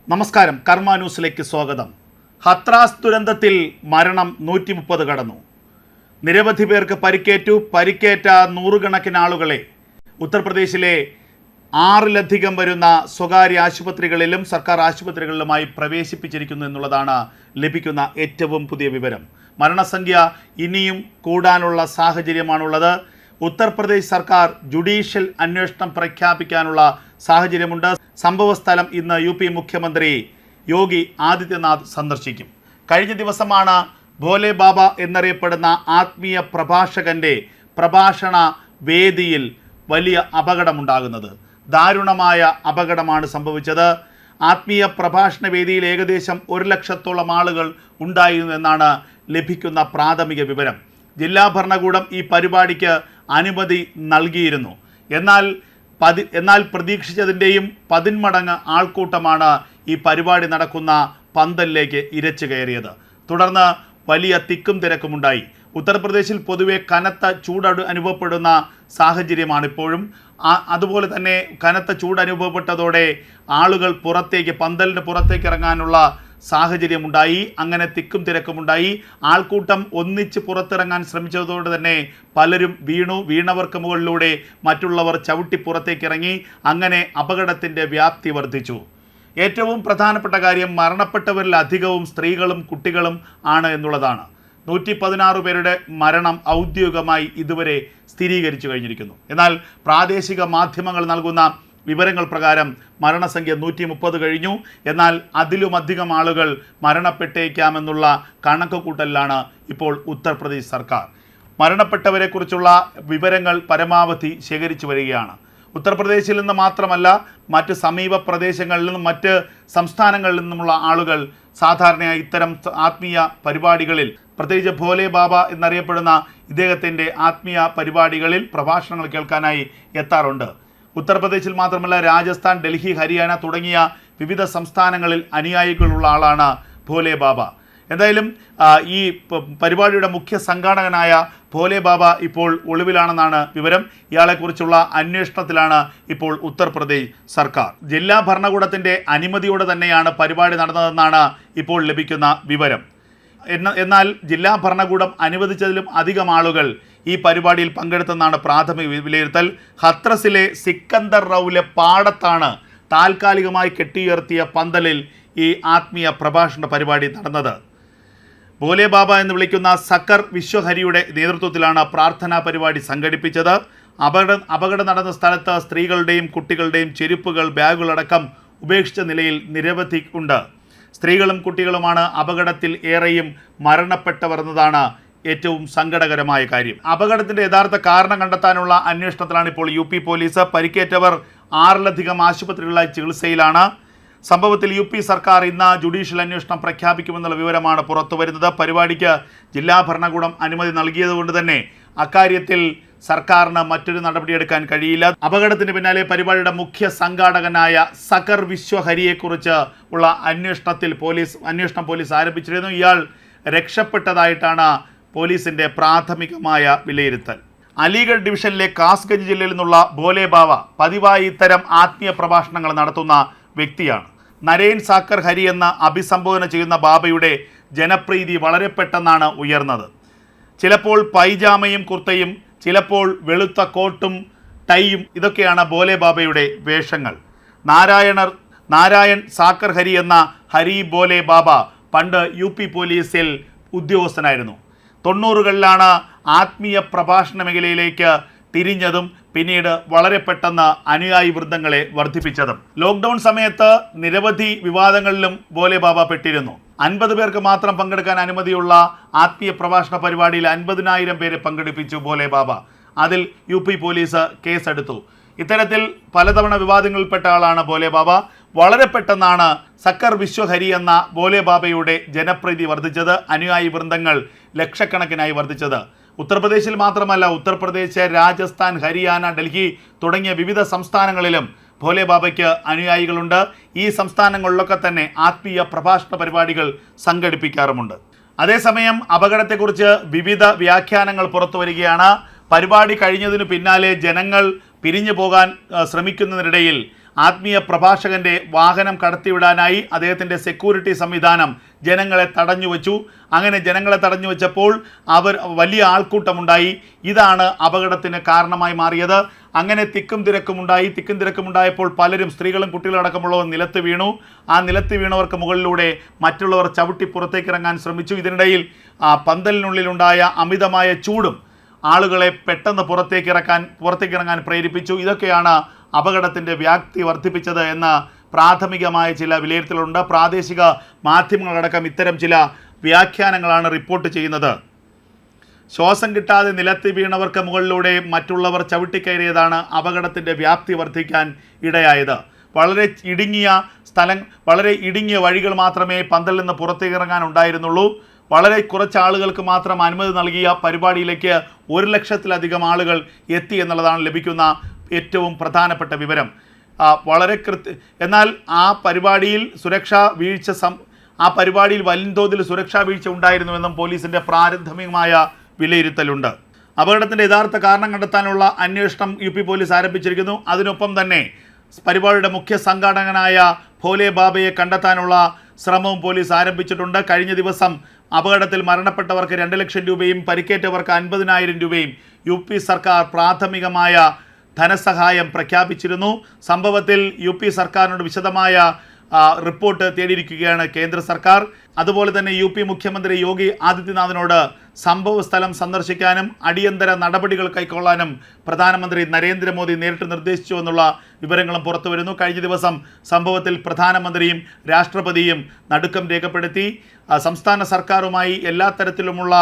നമസ്കാരം, കർമ്മ ന്യൂസിലേക്ക് സ്വാഗതം. ഹത്രാസ് ദുരന്തത്തിൽ മരണം 130 കടന്നു. നിരവധി പേർക്ക് പരിക്കേറ്റ നൂറുകണക്കിന് ആളുകളെ ഉത്തർപ്രദേശിലെ 6-ലധികം വരുന്ന സ്വകാര്യ ആശുപത്രികളിലും സർക്കാർ ആശുപത്രികളിലുമായി പ്രവേശിപ്പിച്ചിരിക്കുന്നു എന്നുള്ളതാണ് ലഭിക്കുന്ന ഏറ്റവും പുതിയ വിവരം. മരണസംഖ്യ ഇനിയും കൂടാനുള്ള സാഹചര്യമാണുള്ളത്. ഉത്തർപ്രദേശ് സർക്കാർ ജുഡീഷ്യൽ അന്വേഷണം പ്രഖ്യാപിക്കാനുള്ള സാഹചര്യമുണ്ട്. സംഭവസ്ഥലം ഇന്ന് UP മുഖ്യമന്ത്രി യോഗി ആദിത്യനാഥ് സന്ദർശിക്കും. കഴിഞ്ഞ ദിവസമാണ് ഭോലെ ബാബ എന്നറിയപ്പെടുന്ന ആത്മീയ പ്രഭാഷകന്റെ പ്രഭാഷണ വേദിയിൽ വലിയ അപകടമുണ്ടാകുന്നത്. ദാരുണമായ അപകടമാണ് സംഭവിച്ചത്. ആത്മീയ പ്രഭാഷണ വേദിയിൽ ഏകദേശം 1 ലക്ഷത്തോളം ആളുകൾ ഉണ്ടായിരുന്നു എന്നാണ് ലഭിക്കുന്ന പ്രാഥമിക വിവരം. ജില്ലാ ഭരണകൂടം ഈ പരിപാടിക്ക് അനുമതി നൽകിയിരുന്നു. എന്നാൽ പ്രതീക്ഷിച്ചതിൻ്റെയും 10 മടങ്ങ് ആൾക്കൂട്ടമാണ് ഈ പരിപാടി നടക്കുന്ന പന്തലിലേക്ക് ഇരച്ചു കയറിയത്. തുടർന്ന് വലിയ തിക്കും തിരക്കുമുണ്ടായി. ഉത്തർപ്രദേശിൽ പൊതുവെ കനത്ത ചൂട് അനുഭവപ്പെടുന്ന സാഹചര്യമാണിപ്പോഴും. അതുപോലെ തന്നെ കനത്ത ചൂട് അനുഭവപ്പെട്ടതോടെ ആളുകൾ പന്തലിന് പുറത്തേക്ക് ഇറങ്ങാനുള്ള സാഹചര്യമുണ്ടായി. അങ്ങനെ തിക്കും തിരക്കുമുണ്ടായി. ആൾക്കൂട്ടം ഒന്നിച്ച് പുറത്തിറങ്ങാൻ ശ്രമിച്ചതോടെ തന്നെ പലരും വീണവർക്ക് മുകളിലൂടെ മറ്റുള്ളവർ ചവിട്ടി പുറത്തേക്കിറങ്ങി. അങ്ങനെ അപകടത്തിൻ്റെ വ്യാപ്തി വർദ്ധിച്ചു. ഏറ്റവും പ്രധാനപ്പെട്ട കാര്യം, മരണപ്പെട്ടവരിൽ അധികവും സ്ത്രീകളും കുട്ടികളും ആണ് എന്നുള്ളതാണ്. 116 പേരുടെ മരണം ഔദ്യോഗികമായി ഇതുവരെ സ്ഥിരീകരിച്ചു കഴിഞ്ഞിരിക്കുന്നു. എന്നാൽ പ്രാദേശിക മാധ്യമങ്ങൾ നൽകുന്ന വിവരങ്ങൾ പ്രകാരം മരണസംഖ്യ 130 കഴിഞ്ഞു. എന്നാൽ അതിലുമധികം ആളുകൾ മരണപ്പെട്ടേക്കാമെന്നുള്ള കണക്കുകൂട്ടലിലാണ് ഇപ്പോൾ ഉത്തർപ്രദേശ് സർക്കാർ. മരണപ്പെട്ടവരെക്കുറിച്ചുള്ള വിവരങ്ങൾ പരമാവധി ശേഖരിച്ചു വരികയാണ്. ഉത്തർപ്രദേശിൽ നിന്ന് മാത്രമല്ല, മറ്റ് സമീപ പ്രദേശങ്ങളിൽ നിന്നും മറ്റ് സംസ്ഥാനങ്ങളിൽ നിന്നുമുള്ള ആളുകൾ സാധാരണയായി ഇത്തരം ആത്മീയ പരിപാടികളിൽ, പ്രത്യേകിച്ച് ഭോലെ ബാബ എന്നറിയപ്പെടുന്ന ഇദ്ദേഹത്തിൻ്റെ ആത്മീയ പരിപാടികളിൽ പ്രഭാഷണങ്ങൾ കേൾക്കാനായി എത്താറുണ്ട്. ഉത്തർപ്രദേശിൽ മാത്രമല്ല, രാജസ്ഥാൻ, ഡൽഹി, ഹരിയാന തുടങ്ങിയ വിവിധ സംസ്ഥാനങ്ങളിൽ അനുയായികളുള്ള ആളാണ് ഭോലെ ബാബ. എന്തായാലും ഈ പരിപാടിയുടെ മുഖ്യ സംഘാടകനായ ഭോലെ ബാബ ഇപ്പോൾ ഒളിവിലാണെന്നാണ് വിവരം. ഇയാളെക്കുറിച്ചുള്ള അന്വേഷണത്തിലാണ് ഇപ്പോൾ ഉത്തർപ്രദേശ് സർക്കാർ. ജില്ലാ ഭരണകൂടത്തിൻ്റെ അനുമതിയോടെ തന്നെയാണ് പരിപാടി നടന്നതെന്നാണ് ഇപ്പോൾ ലഭിക്കുന്ന വിവരം. എന്നാൽ ജില്ലാ ഭരണകൂടം അനുവദിച്ചതിലും അധികം ആളുകൾ ഈ പരിപാടിയിൽ പങ്കെടുത്തെന്നാണ് പ്രാഥമിക വിലയിരുത്തൽ. ഹത്രസിലെ സിക്കന്ദർ റൌലെ പാടത്താണ് താൽക്കാലികമായി കെട്ടിയുയർത്തിയ പന്തലിൽ ഈ ആത്മീയ പ്രഭാഷണ പരിപാടി നടന്നത്. ഭോലെ ബാബ എന്ന് വിളിക്കുന്ന സക്കർ വിശ്വഹരിയുടെ നേതൃത്വത്തിലാണ് പ്രാർത്ഥനാ പരിപാടി സംഘടിപ്പിച്ചത്. അപകടം നടന്ന സ്ഥലത്ത് സ്ത്രീകളുടെയും കുട്ടികളുടെയും ചെരുപ്പുകൾ, ബാഗുകളടക്കം ഉപേക്ഷിച്ച നിലയിൽ നിരവധി ഉണ്ട്. സ്ത്രീകളും കുട്ടികളുമാണ് അപകടത്തിൽ ഏറെയും മരണപ്പെട്ടവർ എന്നതാണ് ഏറ്റവും സങ്കടകരമായ കാര്യം. അപകടത്തിൻ്റെ യഥാർത്ഥ കാരണം കണ്ടെത്താനുള്ള അന്വേഷണത്തിലാണ് ഇപ്പോൾ UP പോലീസ്. പരിക്കേറ്റവർ 6-ലധികം ആശുപത്രികളിലായി ചികിത്സയിലാണ്. സംഭവത്തിൽ UP സർക്കാർ ഇന്ന് ജുഡീഷ്യൽ അന്വേഷണം പ്രഖ്യാപിക്കുമെന്നുള്ള വിവരമാണ് പുറത്തു വരുന്നത്. പരിപാടിക്ക് ജില്ലാ ഭരണകൂടം അനുമതി നൽകിയതുകൊണ്ട് തന്നെ അക്കാര്യത്തിൽ സർക്കാരിന് മറ്റൊരു നടപടിയെടുക്കാൻ കഴിയില്ല. അപകടത്തിന് പിന്നാലെ പരിപാടിയുടെ മുഖ്യ സംഘാടകനായ സക്കർ വിശ്വഹരിയെക്കുറിച്ച് ഉള്ള അന്വേഷണം പോലീസ് ആരംഭിച്ചിരുന്നു. ഇയാൾ രക്ഷപ്പെട്ടതായിട്ടാണ് പോലീസിൻ്റെ പ്രാഥമികമായ വിലയിരുത്തൽ. അലിഗഡ് ഡിവിഷനിലെ കാസ്ഗഞ്ച് ജില്ലയിൽ നിന്നുള്ള ഭോലെ ബാബ പതിവായി ഇത്തരം ആത്മീയ പ്രഭാഷണങ്ങൾ നടത്തുന്ന വ്യക്തിയാണ്. നരേൻ സാക്കർ ഹരി എന്ന അഭിസംബോധന ചെയ്യുന്ന ബാബയുടെ ജനപ്രീതി വളരെ പെട്ടെന്നാണ് ഉയർന്നത്. ചിലപ്പോൾ പൈജാമയും കുർത്തയും, ചിലപ്പോൾ വെളുത്ത കോട്ടും ടൈയും, ഇതൊക്കെയാണ് ഭോലെ ബാബയുടെ വേഷങ്ങൾ. നാരായൺ സാക്കർ ഹരി എന്ന ഹരി ഭോലെ ബാബ പണ്ട് UP പോലീസിൽ ഉദ്യോഗസ്ഥനായിരുന്നു. 90കളിലാണ് ആത്മീയ പ്രഭാഷണ മേഖലയിലേക്ക് തിരിഞ്ഞതും പിന്നീട് വളരെ പെട്ടെന്ന് അനുയായി വൃന്ദങ്ങളെ വർദ്ധിപ്പിച്ചതും. ലോക്ക്ഡൗൺ സമയത്ത് നിരവധി വിവാദങ്ങളിലും ഭോലെ ബാബ പെട്ടിരുന്നു. 50 പേർക്ക് മാത്രം പങ്കെടുക്കാൻ അനുമതിയുള്ള ആത്മീയ പ്രഭാഷണ പരിപാടിയിൽ 50,000 പേരെ പങ്കെടുപ്പിച്ചു ഭോലെ ബാബ. അതിൽ UP പോലീസ് കേസെടുത്തു. ഇത്തരത്തിൽ പലതവണ വിവാദങ്ങളിൽപ്പെട്ട ആളാണ് ഭോലെ ബാബ. വളരെ പെട്ടെന്നാണ് സക്കർ വിശ്വഹരി എന്ന ഭോലെ ബാബയുടെ ജനപ്രീതി വർദ്ധിച്ചത്, അനുയായി വൃന്ദങ്ങൾ ലക്ഷക്കണക്കിനായി വർദ്ധിച്ചത്. ഉത്തർപ്രദേശിൽ മാത്രമല്ല, ഉത്തർപ്രദേശ്, രാജസ്ഥാൻ, ഹരിയാന, ഡൽഹി തുടങ്ങിയ വിവിധ സംസ്ഥാനങ്ങളിലും ഭോലെ ബാബയ്ക്ക് അനുയായികളുണ്ട്. ഈ സംസ്ഥാനങ്ങളിലൊക്കെ തന്നെ ആത്മീയ പ്രഭാഷണ പരിപാടികൾ സംഘടിപ്പിക്കാറുമുണ്ട്. അതേസമയം അപകടത്തെക്കുറിച്ച് വിവിധ വ്യാഖ്യാനങ്ങൾ പുറത്തു വരികയാണ്. പരിപാടി കഴിഞ്ഞതിനു പിന്നാലെ ജനങ്ങൾ പിരിഞ്ഞു പോകാൻ ശ്രമിക്കുന്നതിനിടയിൽ ആത്മീയ പ്രഭാഷകന്റെ വാഹനം കടത്തിവിടാനായി അദ്ദേഹത്തിൻ്റെ സെക്യൂരിറ്റി സംവിധാനം ജനങ്ങളെ തടഞ്ഞു വെച്ചു. അങ്ങനെ ജനങ്ങളെ തടഞ്ഞു വെച്ചപ്പോൾ വലിയ ആൾക്കൂട്ടമുണ്ടായി. ഇതാണ് അപകടത്തിന് കാരണമായി മാറിയത്. അങ്ങനെ തിക്കും തിരക്കുമുണ്ടായപ്പോൾ പലരും, സ്ത്രീകളും കുട്ടികളും അടക്കമുള്ളവർ നിലത്ത് വീണു. ആ നിലത്ത് വീണവർക്ക് മുകളിലൂടെ മറ്റുള്ളവർ ചവിട്ടി പുറത്തേക്ക് ഇറങ്ങാൻ ശ്രമിച്ചു. ഇതിനിടയിൽ പന്തലിനുള്ളിലുണ്ടായ അമിതമായ ചൂടും ആളുകളെ പെട്ടെന്ന് പുറത്തേക്കിറങ്ങാൻ പ്രേരിപ്പിച്ചു. ഇതൊക്കെയാണ് അപകടത്തിൻ്റെ വ്യാപ്തി വർദ്ധിപ്പിച്ചത് എന്ന് പ്രാഥമികമായ ചില വിലയിരുത്തലുണ്ട്. പ്രാദേശിക മാധ്യമങ്ങളടക്കം ഇത്തരം ചില വ്യാഖ്യാനങ്ങളാണ് റിപ്പോർട്ട് ചെയ്യുന്നത്. ശ്വാസം കിട്ടാതെ നിലത്ത് വീണവർക്ക് മുകളിലൂടെ മറ്റുള്ളവർ ചവിട്ടിക്കയറിയതാണ് അപകടത്തിൻ്റെ വ്യാപ്തി വർദ്ധിക്കാൻ ഇടയായത്. വളരെ ഇടുങ്ങിയ വഴികൾ മാത്രമേ പന്തലിൽ നിന്ന് പുറത്തേക്ക് ഇറങ്ങാൻ ഉണ്ടായിരുന്നുള്ളൂ. വളരെ കുറച്ച് ആളുകൾക്ക് മാത്രം അനുമതി നൽകിയ പരിപാടിയിലേക്ക് 1 ലക്ഷത്തിലധികം ആളുകൾ എത്തി എന്നുള്ളതാണ് ലഭിക്കുന്ന ഏറ്റവും പ്രധാനപ്പെട്ട വിവരം. എന്നാൽ ആ പരിപാടിയിൽ വൻതോതിൽ സുരക്ഷാ വീഴ്ച ഉണ്ടായിരുന്നുവെന്നും പോലീസിൻ്റെ പ്രാഥമികമായ വിലയിരുത്തലുണ്ട്. അപകടത്തിൻ്റെ യഥാർത്ഥ കാരണം കണ്ടെത്താനുള്ള അന്വേഷണം UP പോലീസ് ആരംഭിച്ചിരിക്കുന്നു. അതിനൊപ്പം തന്നെ പരിപാടിയുടെ മുഖ്യ സംഘാടകനായ ഭോലെ ബാബയെ കണ്ടെത്താനുള്ള ശ്രമവും പോലീസ് ആരംഭിച്ചിട്ടുണ്ട്. കഴിഞ്ഞ ദിവസം അപകടത്തിൽ മരണപ്പെട്ടവർക്ക് 2 ലക്ഷം രൂപയും പരിക്കേറ്റവർക്ക് 50,000 രൂപയും UP സർക്കാർ പ്രാഥമികമായ ധനസഹായം പ്രഖ്യാപിച്ചിരുന്നു. സംഭവത്തിൽ UP സർക്കാരിനോട് വിശദമായ റിപ്പോർട്ട് തേടിയിരിക്കുകയാണ് കേന്ദ്ര സർക്കാർ. അതുപോലെ തന്നെ UP മുഖ്യമന്ത്രി യോഗി ആദിത്യനാഥിനോട് സംഭവ സ്ഥലം സന്ദർശിക്കാനും അടിയന്തര നടപടികൾ കൈക്കൊള്ളാനും പ്രധാനമന്ത്രി നരേന്ദ്രമോദി നേരിട്ട് നിർദ്ദേശിച്ചു എന്നുള്ള വിവരങ്ങളും പുറത്തു വരുന്നു. കഴിഞ്ഞ ദിവസം സംഭവത്തിൽ പ്രധാനമന്ത്രിയും രാഷ്ട്രപതിയും നടുക്കം രേഖപ്പെടുത്തി. സംസ്ഥാന സർക്കാരുമായി എല്ലാ തരത്തിലുമുള്ള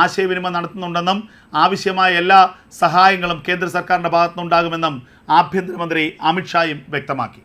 ആശയവിനിമയം നടത്തുന്നുണ്ടെന്നും ആവശ്യമായ എല്ലാ സഹായങ്ങളും കേന്ദ്ര സർക്കാരിൻ്റെ ഭാഗത്തുനിന്നുണ്ടാകുമെന്നും ആഭ്യന്തരമന്ത്രി അമിത്ഷായും വ്യക്തമാക്കി.